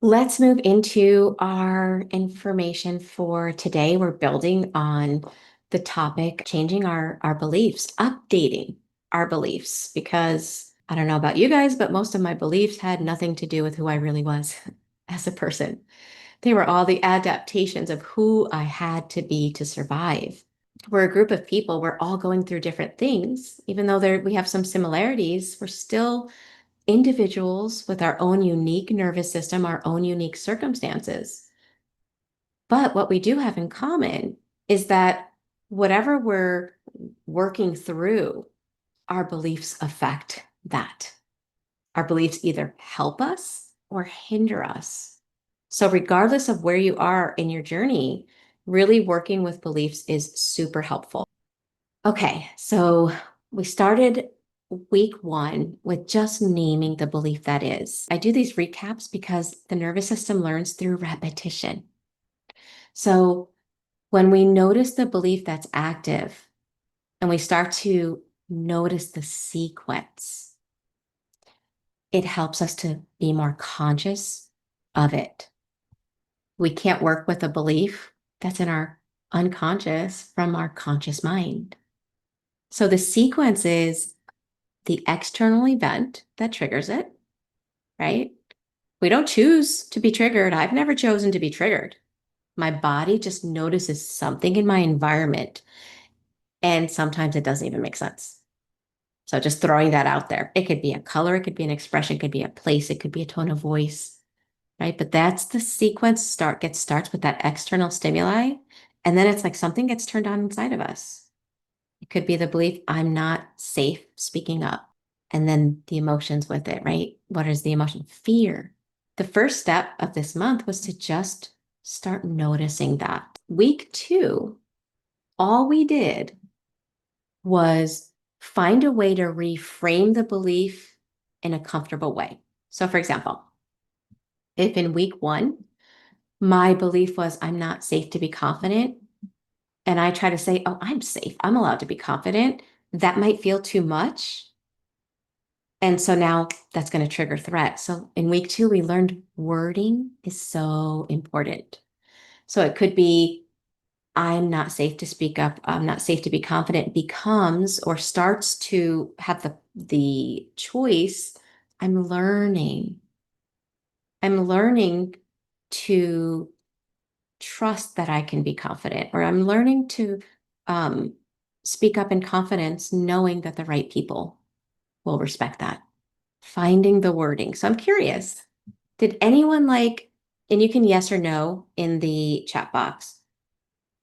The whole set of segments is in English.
Let's move into our information for today. We're building on the topic, changing our beliefs, updating our beliefs, because I don't know about you guys, but most of my beliefs had nothing to do with who I really was as a person. They were all the adaptations of who I had to be to survive. We're a group of people, we're all going through different things. Even though we have some similarities, we're still individuals with our own unique nervous system, our own unique circumstances. But what we do have in common is that whatever we're working through, our beliefs affect that. Our beliefs either help us or hinder us. So, regardless of where you are in your journey, really working with beliefs is super helpful. Okay, so we started week one with just naming the belief that is. I do these recaps because the nervous system learns through repetition. So when we notice the belief that's active and we start to notice the sequence, it helps us to be more conscious of it. We can't work with a belief that's in our unconscious from our conscious mind. So the sequence is the external event that triggers it, right? We don't choose to be triggered. I've never chosen to be triggered. My body just notices something in my environment, and sometimes it doesn't even make sense. So just throwing that out there. It could be a color, it could be an expression, it could be a place, it could be a tone of voice, right? But that's the sequence starts with that external stimuli, and then it's like something gets turned on inside of us. It could be the belief, I'm not safe speaking up. And then the emotions with it, right? What is the emotion? Fear. The first step of this month was to just start noticing that. Week two, all we did was find a way to reframe the belief in a comfortable way. So, for example, if in week one, my belief was I'm not safe to be confident, and I try to say, oh, I'm safe, I'm allowed to be confident, that might feel too much. And so now that's going to trigger threat. So in week two, we learned wording is so important. So it could be, I'm not safe to speak up. I'm not safe to be confident becomes or starts to have the choice. I'm learning. I'm learning to trust that I can be confident, or I'm learning to um, speak up in confidence, knowing that the right people will respect that. Finding the wording. So I'm curious, did anyone and you can yes or no in the chat box,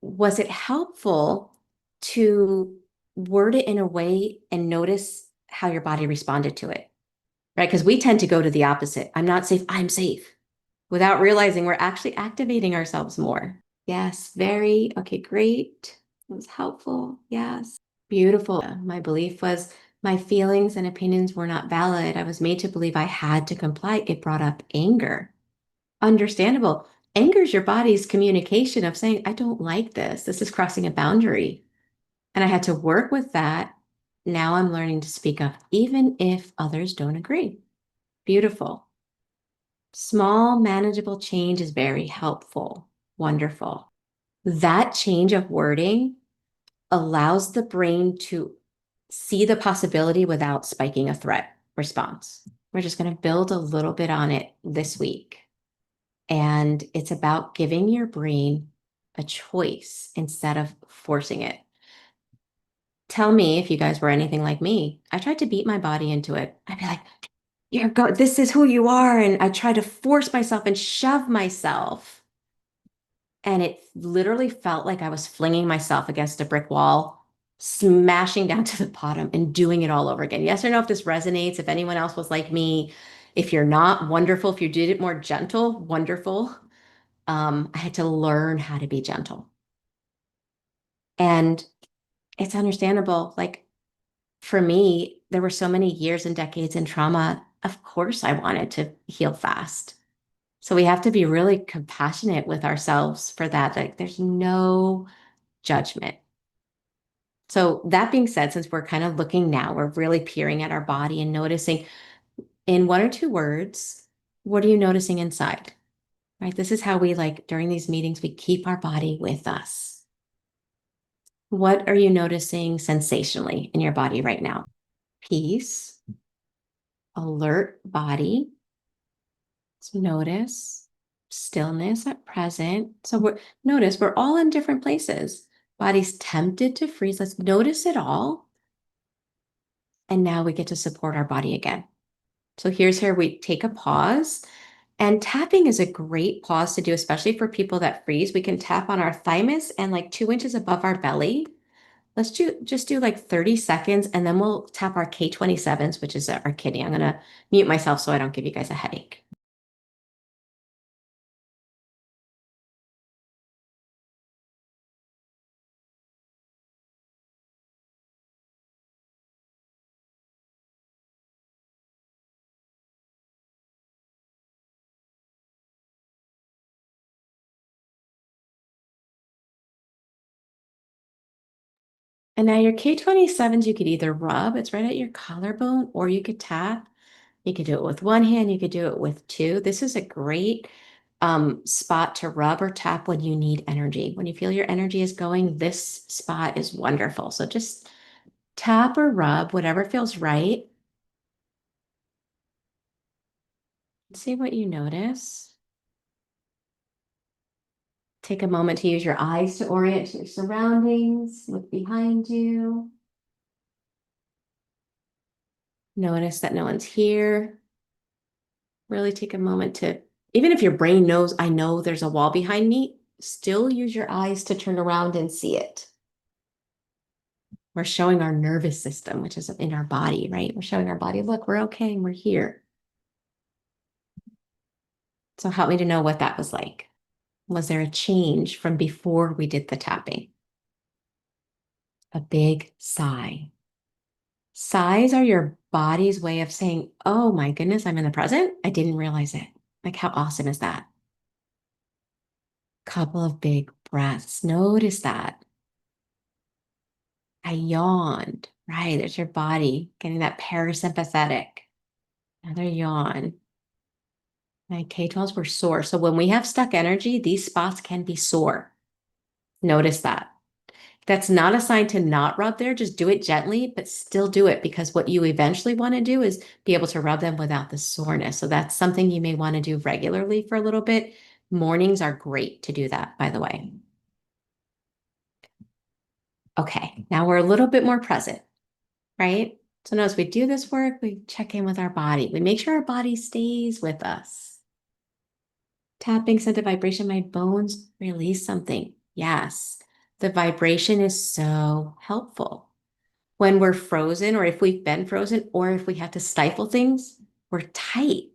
was it helpful to word it in a way and notice how your body responded to it? Right? Because we tend to go to the opposite. I'm not safe, I'm safe, without realizing we're actually activating ourselves more. Yes, very, okay, great. It was helpful. Yes. Beautiful. My belief was my feelings and opinions were not valid. I was made to believe I had to comply. It brought up anger. Understandable. Anger is your body's communication of saying, I don't like this. This is crossing a boundary. And I had to work with that. Now I'm learning to speak up, even if others don't agree. Beautiful. Small, manageable change is very helpful. Wonderful. That change of wording allows the brain to see the possibility without spiking a threat response. We're just going to build a little bit on it this week. And it's about giving your brain a choice instead of forcing it. Tell me if you guys were anything like me. I tried to beat my body into it. I'd be like, this is who you are. And I tried to force myself and shove myself. And it literally felt like I was flinging myself against a brick wall, smashing down to the bottom and doing it all over again. Yes or no, if this resonates, if anyone else was like me, if you're not, wonderful. If you did it more gentle, wonderful. I had to learn how to be gentle. And it's understandable. Like for me, there were so many years and decades in trauma. Of course, I wanted to heal fast. So we have to be really compassionate with ourselves for that. Like there's no judgment. So that being said, since we're kind of looking now, we're really peering at our body and noticing in one or two words, what are you noticing inside? right? This is how we during these meetings, we keep our body with us. What are you noticing sensationally in your body right now? Peace, alert body. So notice stillness at present. So notice we're all in different places. Body's tempted to freeze. Let's notice it all. And now we get to support our body again. So here's where we take a pause. And tapping is a great pause to do, especially for people that freeze. We can tap on our thymus and 2 inches above our belly. Let's just do 30 seconds and then we'll tap our K27s, which is our kidney. I'm going to mute myself so I don't give you guys a headache. And now your K27s, you could either rub, it's right at your collarbone, or you could tap. You could do it with one hand, you could do it with two. This is a great spot to rub or tap when you need energy. When you feel your energy is going, this spot is wonderful. So just tap or rub, whatever feels right. See what you notice. Take a moment to use your eyes to orient to your surroundings. Look behind you. Notice that no one's here. Really take a moment to, even if your brain knows, I know there's a wall behind me, still use your eyes to turn around and see it. We're showing our nervous system, which is in our body, right? We're showing our body, look, we're okay and we're here. So help me to know what that was like. Was there a change from before we did the tapping? A big sigh. Sighs are your body's way of saying, oh my goodness, I'm in the present. I didn't realize it. Like, how awesome is that? Couple of big breaths. Notice that. I yawned. Right. There's your body getting that parasympathetic. Another yawn. My K12s were sore. So when we have stuck energy, these spots can be sore. Notice that. That's not a sign to not rub there. Just do it gently, but still do it, because what you eventually want to do is be able to rub them without the soreness. So that's something you may want to do regularly for a little bit. Mornings are great to do that, by the way. Okay, now we're a little bit more present, right? So notice we do this work, we check in with our body. We make sure our body stays with us. Tapping sent a vibration, my bones release something. Yes, the vibration is so helpful. When we're frozen, or if we've been frozen, or if we have to stifle things, we're tight.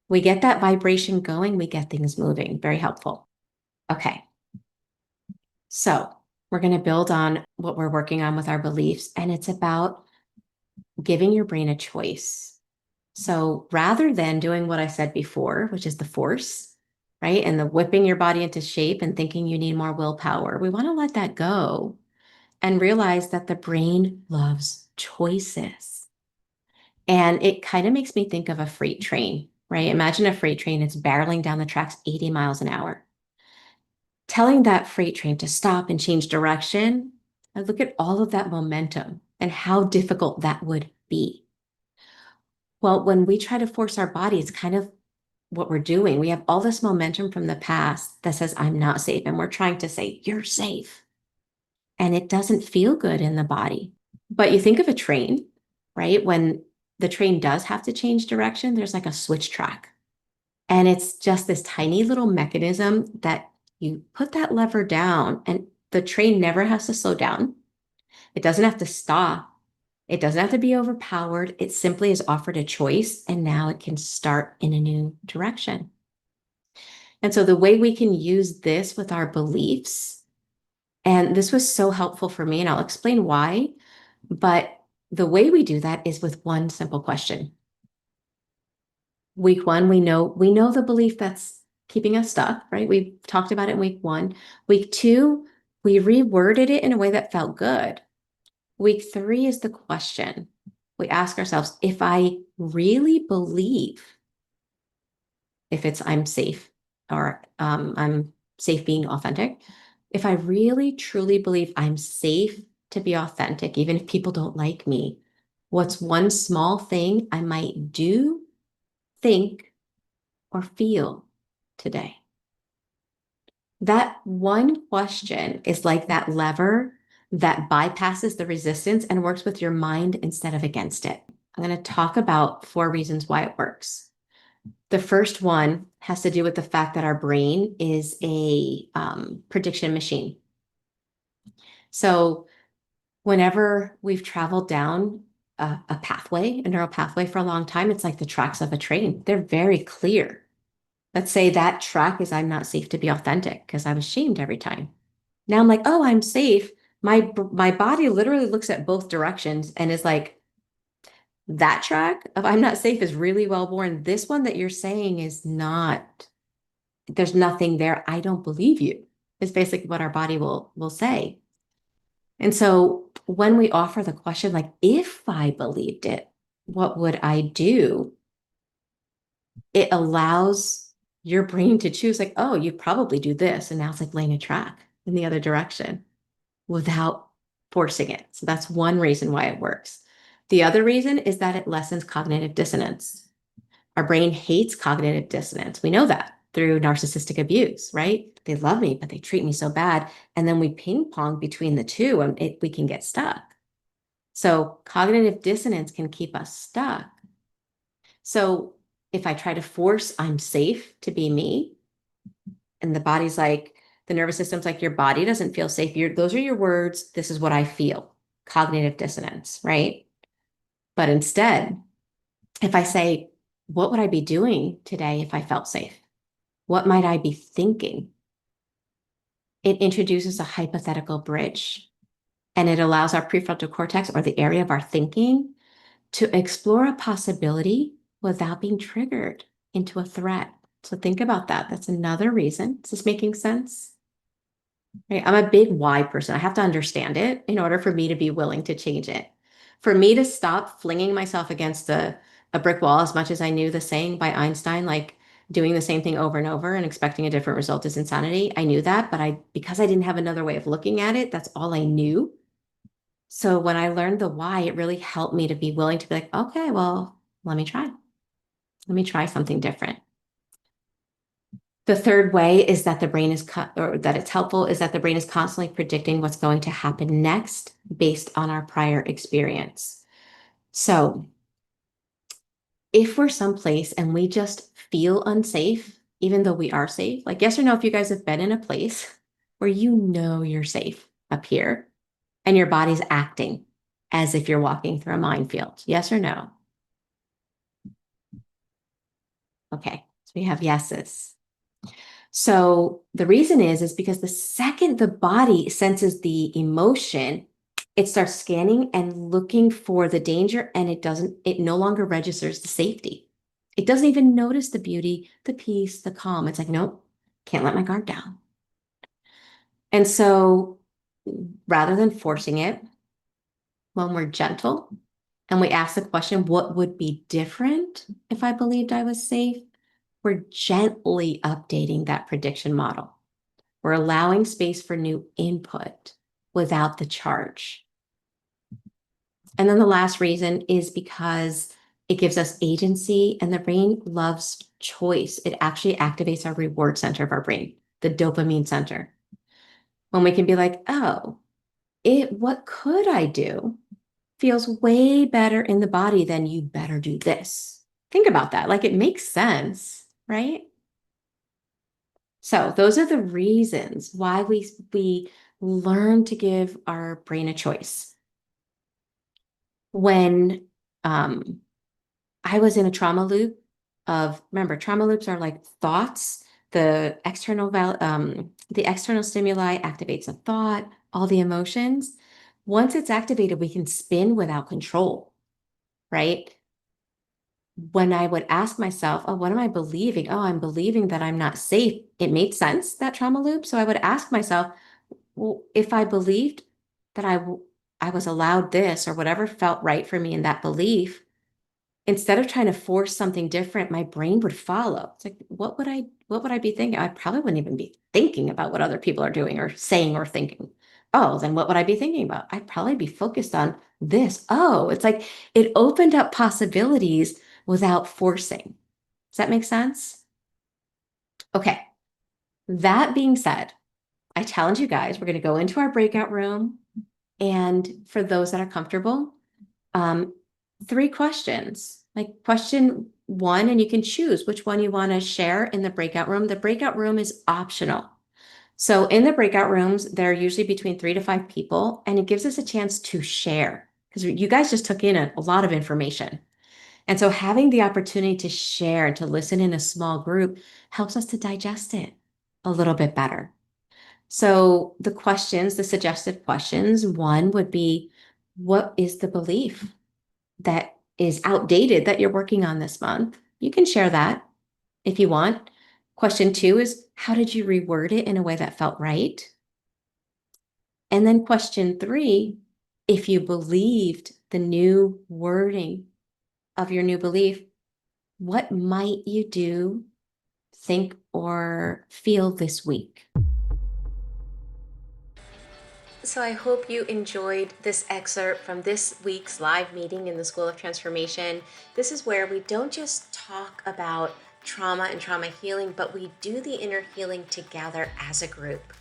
We get that vibration going, we get things moving. Very helpful. Okay. So we're going to build on what we're working on with our beliefs, and it's about giving your brain a choice. So rather than doing what I said before, which is the force, right? And the whipping your body into shape and thinking you need more willpower, we want to let that go and realize that the brain loves choices. And it kind of makes me think of a freight train, right? Imagine a freight train, it's barreling down the tracks 80 miles an hour. Telling that freight train to stop and change direction, I look at all of that momentum and how difficult that would be. Well, when we try to force our body, it's kind of what we're doing. We have all this momentum from the past that says, I'm not safe. And we're trying to say, you're safe. And it doesn't feel good in the body. But you think of a train, right? When the train does have to change direction, there's like a switch track. And it's just this tiny little mechanism that you put that lever down and the train never has to slow down. It doesn't have to stop. It doesn't have to be overpowered. It simply is offered a choice, and now it can start in a new direction. And so the way we can use this with our beliefs, and this was so helpful for me, and I'll explain why, but the way we do that is with one simple question. Week one, we know the belief that's keeping us stuck, right? We talked about it in week one. Week two, we reworded it in a way that felt good. Week three is the question. We ask ourselves, if I really believe, if it's I'm safe, or I'm safe being authentic, if I really truly believe I'm safe to be authentic, even if people don't like me, what's one small thing I might do, think, or feel today? That one question is like that lever that bypasses the resistance and works with your mind instead of against it. I'm going to talk about 4 reasons why it works. The first one has to do with the fact that our brain is a prediction machine. So whenever we've traveled down a pathway, a neural pathway for a long time, it's like the tracks of a train. They're very clear. Let's say that track is I'm not safe to be authentic because I was shamed every time. Now I'm like, oh, I'm safe. My body literally looks at both directions and is like, that track of I'm not safe is really well born. This one that you're saying is not, there's nothing there. I don't believe you. Is basically what our body will say. And so when we offer the question, like, if I believed it, what would I do? It allows your brain to choose, like, oh, you probably do this. And now it's like laying a track in the other direction without forcing it. So that's one reason why it works. The other reason is that it lessens cognitive dissonance. Our brain hates cognitive dissonance. We know that through narcissistic abuse, right? They love me, but they treat me so bad. And then we ping pong between the two and we can get stuck. So cognitive dissonance can keep us stuck. So if I try to force I'm safe to be me, and the body's like, the nervous system's like, your body doesn't feel safe. Those are your words. This is what I feel. Cognitive dissonance, right? But instead, if I say, what would I be doing today if I felt safe? What might I be thinking? It introduces a hypothetical bridge and it allows our prefrontal cortex or the area of our thinking to explore a possibility without being triggered into a threat. So think about that. That's another reason. Is this making sense? Right? I'm a big why person. I have to understand it in order for me to be willing to change it. For me to stop flinging myself against a brick wall as much as I knew the saying by Einstein, like doing the same thing over and over and expecting a different result is insanity. I knew that, but because I didn't have another way of looking at it, that's all I knew. So when I learned the why, it really helped me to be willing to be like, okay, well, let me try. Let me try something different. The third way is that the brain is or that it's helpful is that the brain is constantly predicting what's going to happen next based on our prior experience. So if we're someplace and we just feel unsafe, even though we are safe, like yes or no, if you guys have been in a place where you know you're safe up here and your body's acting as if you're walking through a minefield, yes or no? Okay, so we have yeses. So the reason is because the second the body senses the emotion, it starts scanning and looking for the danger and it no longer registers the safety. It doesn't even notice the beauty, the peace, the calm. It's like, nope, can't let my guard down. And so rather than forcing it, when we're gentle and we ask the question, what would be different if I believed I was safe? We're gently updating that prediction model. We're allowing space for new input without the charge. And then the last reason is because it gives us agency and the brain loves choice. It actually activates our reward center of our brain, the dopamine center. When we can be like, oh, what could I do? Feels way better in the body than you better do this. Think about that. Like it makes sense, right? So those are the reasons why we learn to give our brain a choice. When I was in a trauma loop remember, trauma loops are like thoughts. The external stimuli activates a thought, all the emotions. Once it's activated, we can spin without control, right? When I would ask myself, oh, what am I believing? Oh, I'm believing that I'm not safe. It made sense, that trauma loop. So I would ask myself, well, if I believed that I was allowed this or whatever felt right for me in that belief, instead of trying to force something different, my brain would follow. It's like, what would I be thinking? I probably wouldn't even be thinking about what other people are doing or saying or thinking. Oh, then what would I be thinking about? I'd probably be focused on this. Oh, it's like it opened up possibilities without forcing. Does that make sense? Okay. That being said, I challenge you guys, we're going to go into our breakout room. And for those that are comfortable, um, 3 questions. Like question 1, and you can choose which one you want to share in the breakout room. The breakout room is optional. So in the breakout rooms, they're usually between 3 to 5 people, and it gives us a chance to share because you guys just took in a lot of information. And so having the opportunity to share and to listen in a small group helps us to digest it a little bit better. So the questions, the suggested questions, one would be, what is the belief that is outdated that you're working on this month? You can share that if you want. Question 2 is, how did you reword it in a way that felt right? And then question 3, if you believed the new wording of your new belief, what might you do, think, or feel this week? So I hope you enjoyed this excerpt from this week's live meeting in the School of Transformation. This is where we don't just talk about trauma and trauma healing, but we do the inner healing together as a group.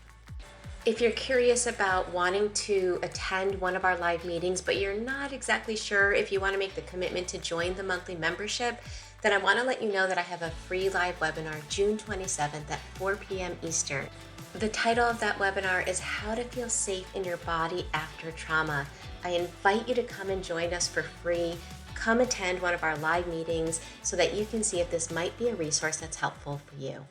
If you're curious about wanting to attend one of our live meetings, but you're not exactly sure if you want to make the commitment to join the monthly membership, then I want to let you know that I have a free live webinar June 27th at 4 p.m. Eastern. The title of that webinar is How to Feel Safe in Your Body After Trauma. I invite you to come and join us for free. Come attend one of our live meetings so that you can see if this might be a resource that's helpful for you.